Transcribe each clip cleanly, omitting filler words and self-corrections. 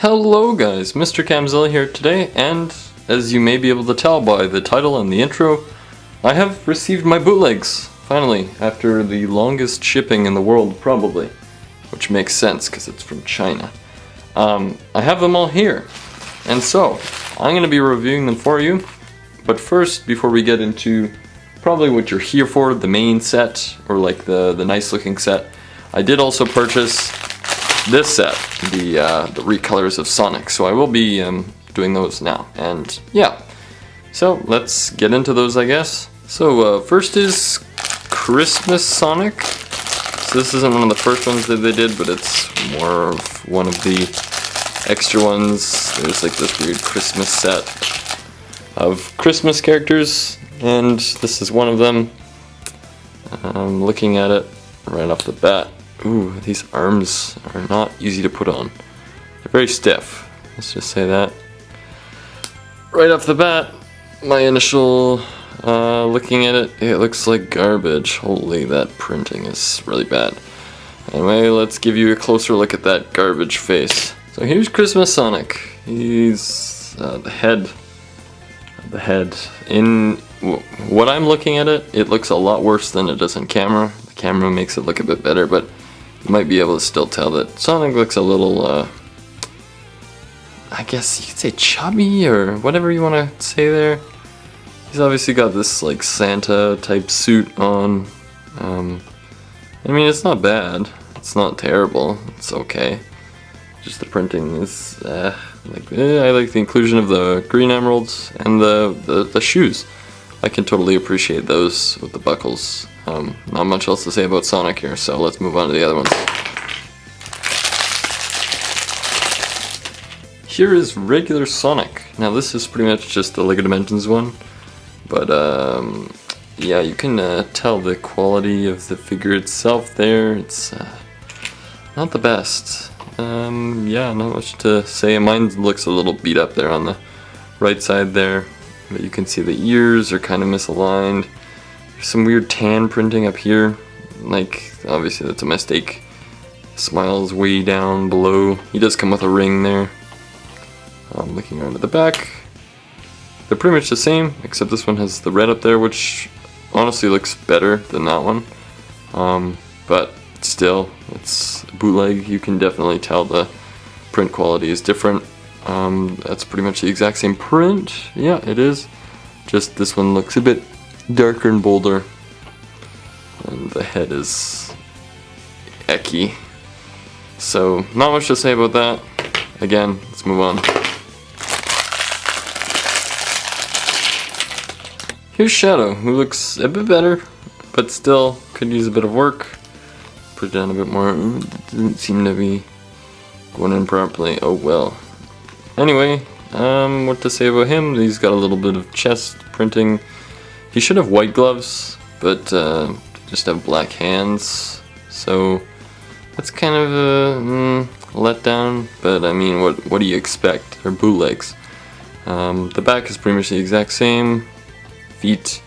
Hello guys, Mr. Camzilla here today, and as you may be able to tell by the title and the intro, I have received my bootlegs, finally, after the longest shipping in the world probably, which makes sense because it's from China. I have them all here, and so I'm going to be reviewing them for you, but first, before we get into probably what you're here for, the main set, or like the nice looking set, I did also purchase this set, the recolors of Sonic, so I will be doing those now, and yeah, so let's get into those, I guess. So first is Christmas Sonic. So this isn't one of the first ones that they did, but it's more of one of the extra ones. There's like this weird Christmas set of Christmas characters, and this is one of them. I'm looking at it right off the bat. Ooh, these arms are not easy to put on. They're very stiff, let's just say that. Right off the bat, my initial looking at it, it looks like garbage. Holy, that printing is really bad. Anyway, let's give you a closer look at that garbage face. So here's Christmas Sonic. He's the head. In what I'm looking at it, it looks a lot worse than it does on camera. The camera makes it look a bit better, but you might be able to still tell that Sonic looks a little, I guess you could say chubby, or whatever you want to say there. He's obviously got this, like, Santa type suit on. I mean, it's not bad. It's not terrible. It's okay. Just the printing is, I like the inclusion of the green emeralds and the shoes. I can totally appreciate those with the buckles. Not much else to say about Sonic here, so let's move on to the other ones. Here is regular Sonic. Now this is pretty much just the Lego Dimensions one, but yeah, you can tell the quality of the figure itself there. It's not the best. Yeah, not much to say. Mine looks a little beat up there on the right side there, but you can see the ears are kind of misaligned. There's some weird tan printing up here, like obviously that's a mistake. Smile's way down below. He does come with a ring there. Looking around at the back, they're pretty much the same, except this one has the red up there, which honestly looks better than that one. But still, it's bootleg. You can definitely tell the print quality is different. That's pretty much the exact same print. Yeah, it is. Just this one looks a bit darker and bolder. And the head is ecky. So, not much to say about that. Again, let's move on. Here's Shadow, who looks a bit better, but still could use a bit of work. Put it down a bit more. It didn't seem to be going in properly. Oh well. Anyway, what to say about him? He's got a little bit of chest printing. He should have white gloves, but just have black hands. So that's kind of a letdown. But I mean, what do you expect? They're bootlegs. The back is pretty much the exact same. Feet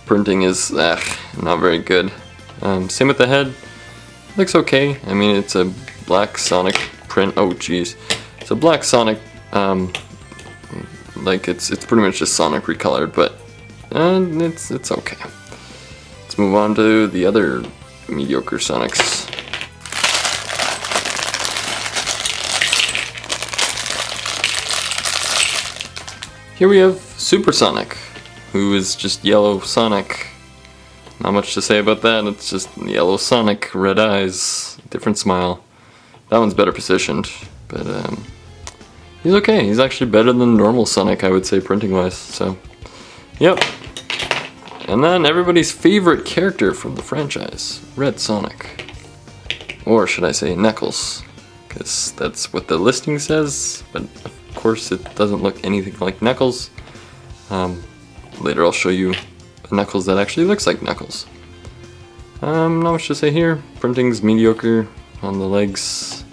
printing is not very good. Same with the head. Looks okay. I mean, it's a black Sonic print. Oh jeez, it's a black Sonic. Like it's pretty much just Sonic recolored, but it's okay. Let's move on to the other mediocre Sonics. Here we have Super Sonic, who is just yellow Sonic. Not much to say about that. It's just yellow Sonic, red eyes, different smile. That one's better positioned, but he's okay. He's actually better than normal Sonic, I would say, printing-wise. So, yep. And then everybody's favorite character from the franchise, Red Sonic. Or should I say Knuckles, because that's what the listing says, but of course it doesn't look anything like Knuckles. Later I'll show you a Knuckles that actually looks like Knuckles. Not much to say here. Printing's mediocre on the legs.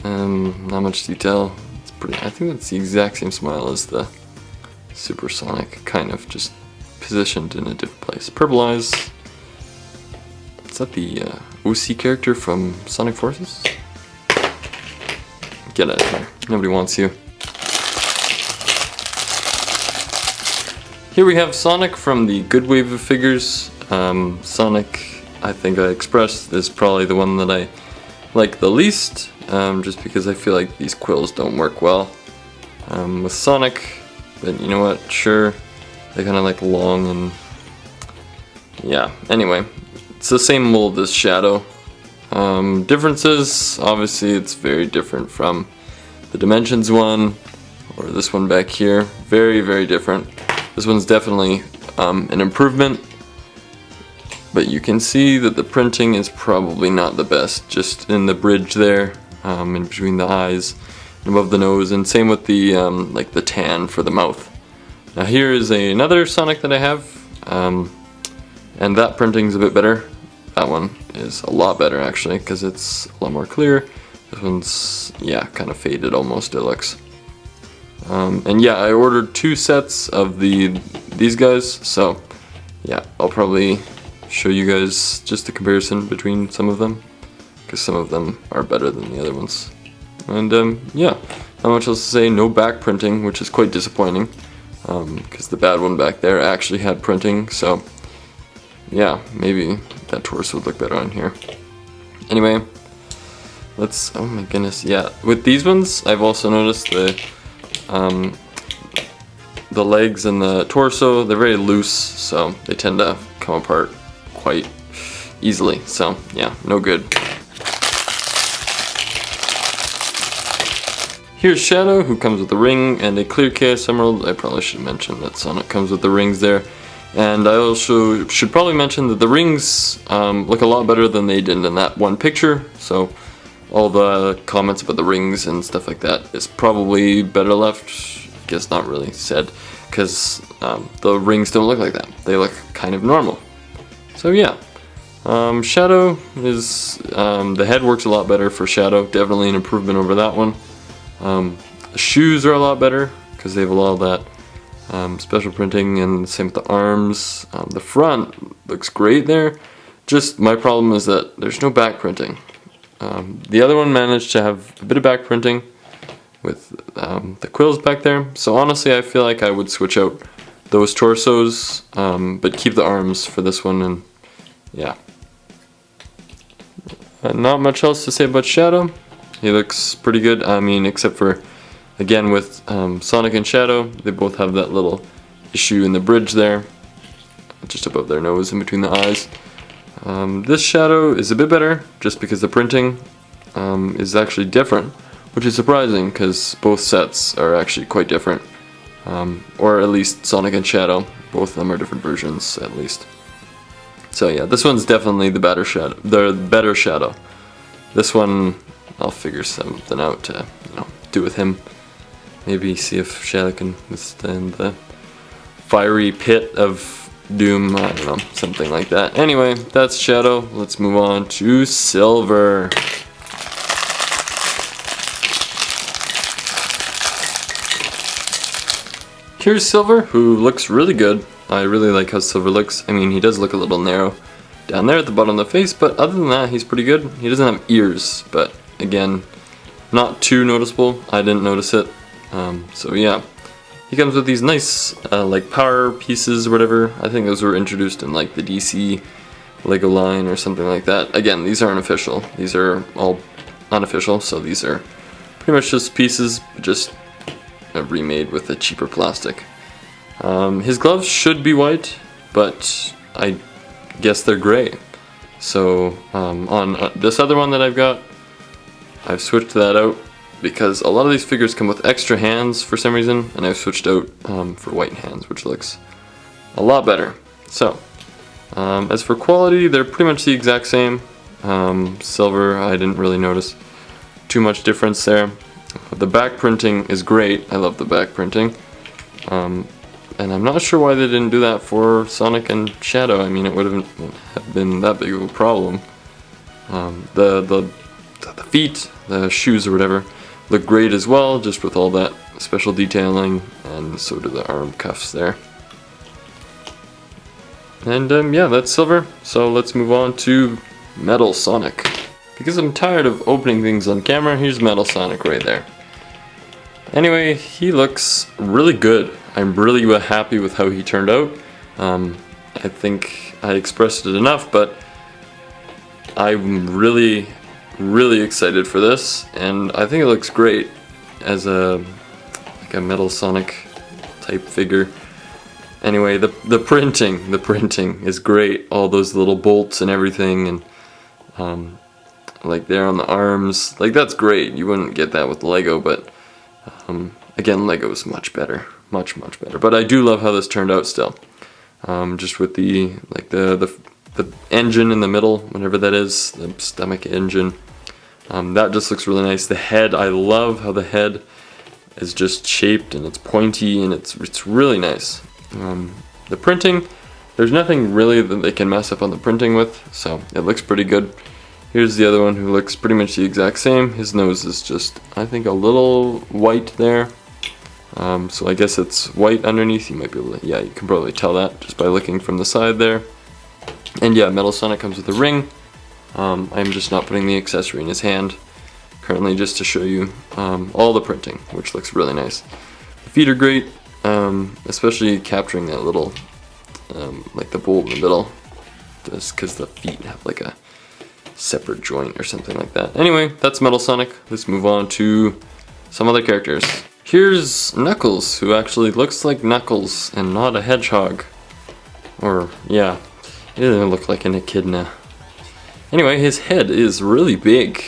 Not much detail. It's pretty. I think that's the exact same smile as the Super Sonic, kind of just positioned in a different place. Purple eyes. Is that the OC character from Sonic Forces? Get out of here. Nobody wants you. Here we have Sonic from the good wave of figures. Sonic, I think I expressed, is probably the one that I like the least, just because I feel like these quills don't work well with Sonic. But you know what? Sure, they kind of like long and yeah. Anyway, it's the same mold as Shadow. Differences, obviously, it's very different from the Dimensions one or this one back here. Very, very different. This one's definitely an improvement, but you can see that the printing is probably not the best, just in the bridge there, in between the eyes and above the nose, and same with the like the tan for the mouth. Now here is another Sonic that I have, and that printing's a bit better. That one is a lot better actually, because it's a lot more clear. This one's, yeah, kind of faded almost, it looks. And yeah, I ordered 2 sets of these guys, so yeah, I'll probably show you guys just a comparison between some of them, because some of them are better than the other ones. And yeah, not much else to say. No back printing, which is quite disappointing, because the bad one back there actually had printing, so yeah, maybe that torso would look better on here. Anyway, let's, oh my goodness, yeah, with these ones I've also noticed the legs and the torso, they're very loose, so they tend to come apart quite easily, so yeah, no good. Here's Shadow, who comes with a ring and a clear Chaos Emerald. I probably should mention that Sonic comes with the rings there. And I also should probably mention that the rings look a lot better than they did in that one picture, so all the comments about the rings and stuff like that is probably better left, I guess not really said, because the rings don't look like that. They look kind of normal. So yeah, Shadow is, the head works a lot better for Shadow, definitely an improvement over that one. The shoes are a lot better, because they have a lot of that special printing, and same with the arms. The front looks great there, just my problem is that there's no back printing. The other one managed to have a bit of back printing with the quills back there, so honestly I feel like I would switch out those torsos, but keep the arms for this one, and yeah. Not much else to say about Shadow. He looks pretty good, I mean, except for, again, with Sonic and Shadow, they both have that little issue in the bridge there, just above their nose, in between the eyes. This Shadow is a bit better, just because the printing is actually different, which is surprising, because both sets are actually quite different. Or at least Sonic and Shadow, both of them are different versions, at least. So yeah, this one's definitely the better Shadow. This one, I'll figure something out to, do with him. Maybe see if Shadow can withstand the fiery pit of doom, I don't know, something like that. Anyway, that's Shadow. Let's move on to Silver. Here's Silver, who looks really good. I really like how Silver looks. I mean, he does look a little narrow down there at the bottom of the face, but other than that, he's pretty good. He doesn't have ears, but again, not too noticeable. I didn't notice it. So yeah. He comes with these nice, like, power pieces or whatever. I think those were introduced in, like, the DC Lego line or something like that. Again, these aren't official. These are all unofficial, so these are pretty much just pieces, just remade with a cheaper plastic. His gloves should be white, but I guess they're gray. So, on this other one that I've got, I've switched that out, because a lot of these figures come with extra hands for some reason, and I've switched out for white hands, which looks a lot better. So, as for quality, they're pretty much the exact same. Silver, I didn't really notice too much difference there. The back printing is great. I love the back printing. And I'm not sure why they didn't do that for Sonic and Shadow. I mean, it wouldn't have been that big of a problem. The feet, the shoes or whatever, look great as well, just with all that special detailing, and so do the arm cuffs there. And yeah, that's Silver. So let's move on to Metal Sonic. because I'm tired of opening things on camera, here's Metal Sonic right there. Anyway, he looks really good. I'm really happy with how he turned out. I think I expressed it enough, but I'm really excited for this, and I think it looks great as a Metal Sonic type figure. Anyway, the printing is great. All those little bolts and everything, and like there on the arms, like that's great. You wouldn't get that with Lego, but again, Lego is much better, much better. But I do love how this turned out still. Just with the engine in the middle, whatever that is, the stomach engine. That just looks really nice. The head, I love how the head is just shaped and it's pointy and it's really nice. The printing, there's nothing really that they can mess up on the printing with, so it looks pretty good. Here's the other one who looks pretty much the exact same. His nose is just, I think, a little white there. So I guess it's white underneath. You might be able to, yeah, you can probably tell that just by looking from the side there. And yeah, Metal Sonic comes with a ring. I'm just not putting the accessory in his hand currently, just to show you all the printing, which looks really nice. The feet are great, especially capturing that little, like the bolt in the middle, just because the feet have like a separate joint or something like that. Anyway, that's Metal Sonic. Let's move on to some other characters. Here's Knuckles, who actually looks like Knuckles and not a hedgehog. Or, yeah, he doesn't look like an echidna. Anyway, his head is really big,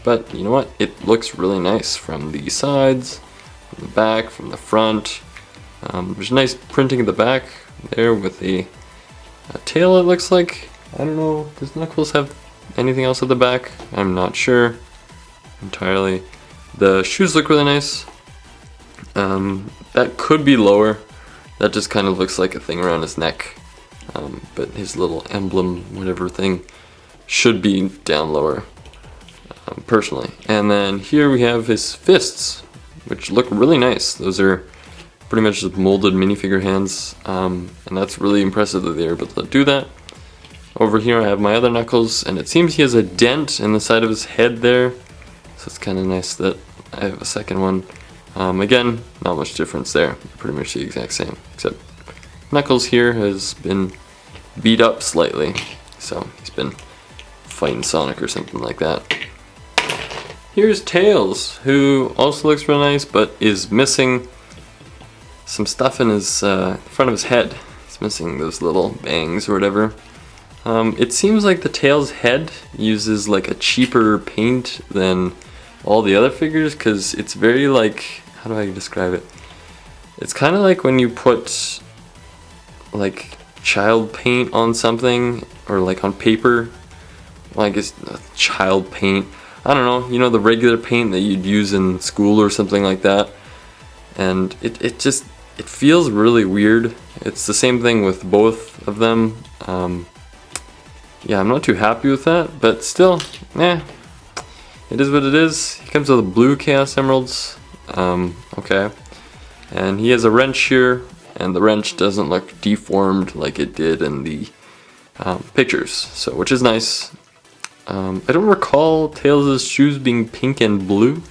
but you know what? It looks really nice from the sides, from the back, from the front. There's nice printing at the back there with a tail, it looks like. I don't know, does Knuckles have anything else at the back? I'm not sure entirely. The shoes look really nice. That could be lower. That just kind of looks like a thing around his neck. But his little emblem, whatever thing, should be down lower, personally. And then here we have his fists, which look really nice. Those are pretty much just molded minifigure hands, and that's really impressive that they're able to do that. Over here I have my other Knuckles, and it seems he has a dent in the side of his head there, so it's kind of nice that I have a second one. Again, not much difference there, pretty much the exact same, except Knuckles here has been beat up slightly, so he's been fighting Sonic or something like that. Here's Tails, who also looks real nice, but is missing some stuff in his front of his head. He's missing those little bangs or whatever. It seems like the Tails head uses like a cheaper paint than all the other figures, because it's very like, how do I describe it? It's kind of like when you put like child paint on something, or like on paper. Well, I guess child paint. I don't know, you know, the regular paint that you'd use in school or something like that. And it feels really weird. It's the same thing with both of them. Yeah, I'm not too happy with that, but still, it is what it is. He comes with blue Chaos Emeralds. Okay. And he has a wrench here, and the wrench doesn't look deformed like it did in the pictures, so which is nice. I don't recall Tails' shoes being pink and blue,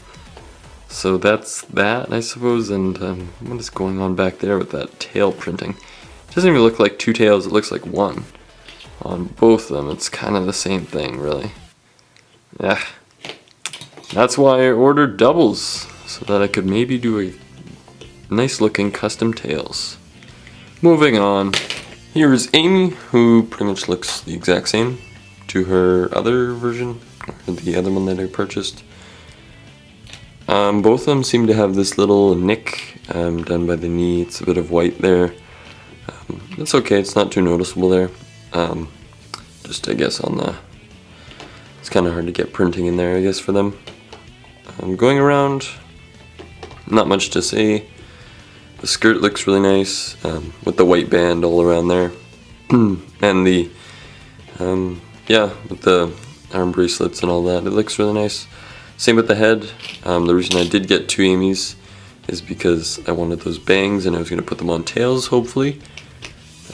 so that's that, I suppose. And what is going on back there with that tail printing? It doesn't even look like two tails, it looks like one. On both of them, it's kind of the same thing, really. Yeah. That's why I ordered doubles, so that I could maybe do a nice looking custom Tails. Moving on. Here is Amy, who pretty much looks the exact same to her other version, or the other one that I purchased. Both of them seem to have this little nick done by the knee. It's a bit of white there. It's okay, it's not too noticeable there. Just I guess on the, it's kind of hard to get printing in there, I guess, for them. Going around, not much to say. The skirt looks really nice, with the white band all around there. And the, yeah, with the arm bracelets and all that, it looks really nice. Same with the head. The reason I did get two Amy's is because I wanted those bangs and I was going to put them on Tails, hopefully.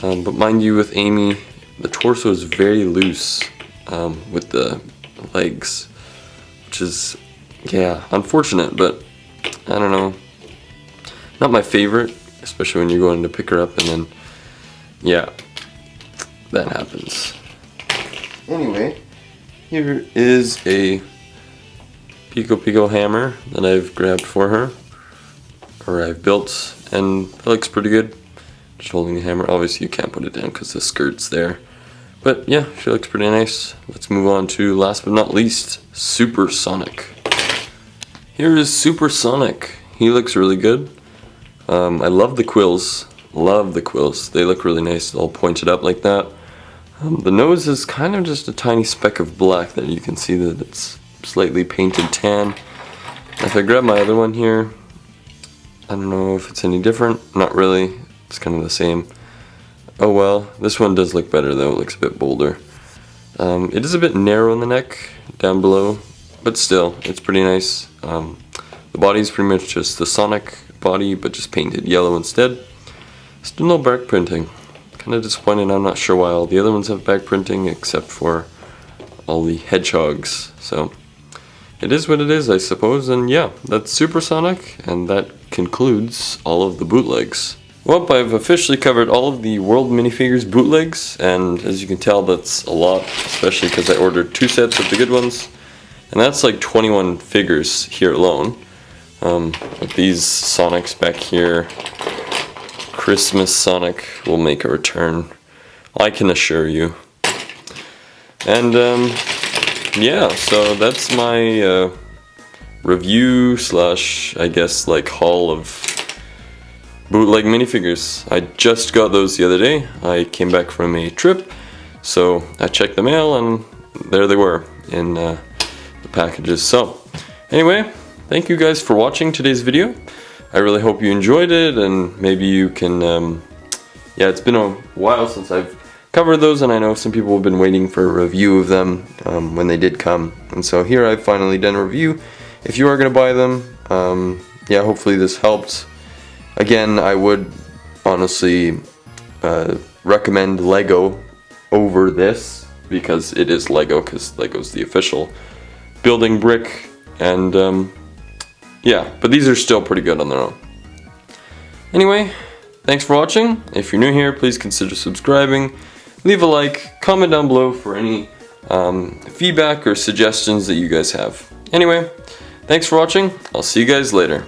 But mind you, with Amy, the torso is very loose, with the bootlegs, which is, yeah, unfortunate, but I don't know. Not my favorite, especially when you're going to pick her up and then, yeah, that happens. Anyway, here is a Pico hammer that I've grabbed for her, or I've built, and it looks pretty good. Just holding the hammer. Obviously you can't put it down because the skirt's there. But yeah, she looks pretty nice. Let's move on to, last but not least, Supersonic. Here is Supersonic. He looks really good. I love the quills. Love the quills. They look really nice, all pointed up like that. The nose is kind of just a tiny speck of black that you can see that it's slightly painted tan. If I grab my other one here, I don't know if it's any different. Not really. It's kind of the same. Oh well, this one does look better though. It looks a bit bolder. It is a bit narrow in the neck down below, but still, it's pretty nice. The body is pretty much just the Sonic body, but just painted yellow instead. Still no back printing. Kind of disappointed. I'm not sure why all the other ones have back printing except for all the hedgehogs. So it is what it is, I suppose. And yeah, that's Supersonic, and that concludes all of the bootlegs. Well, I've officially covered all of the World Minifigures bootlegs, and as you can tell, that's a lot, especially because I ordered 2 sets of the good ones, and that's like 21 figures here alone. With these Sonics back here, Christmas Sonic will make a return, I can assure you. And yeah, so that's my review slash, I guess, like haul of bootleg minifigures. I just got those the other day. I came back from a trip, so I checked the mail and there they were in the packages. So anyway, thank you guys for watching today's video. I really hope you enjoyed it, and maybe you can, yeah, it's been a while since I've covered those, and I know some people have been waiting for a review of them when they did come, and so here I've finally done a review. If you are going to buy them, yeah, hopefully this helped. Again, I would honestly recommend Lego over this, because it is Lego, because Lego's the official building brick, and yeah, but these are still pretty good on their own. Anyway, thanks for watching. If you're new here, please consider subscribing. Leave a like, comment down below for any feedback or suggestions that you guys have. Anyway, thanks for watching. I'll see you guys later.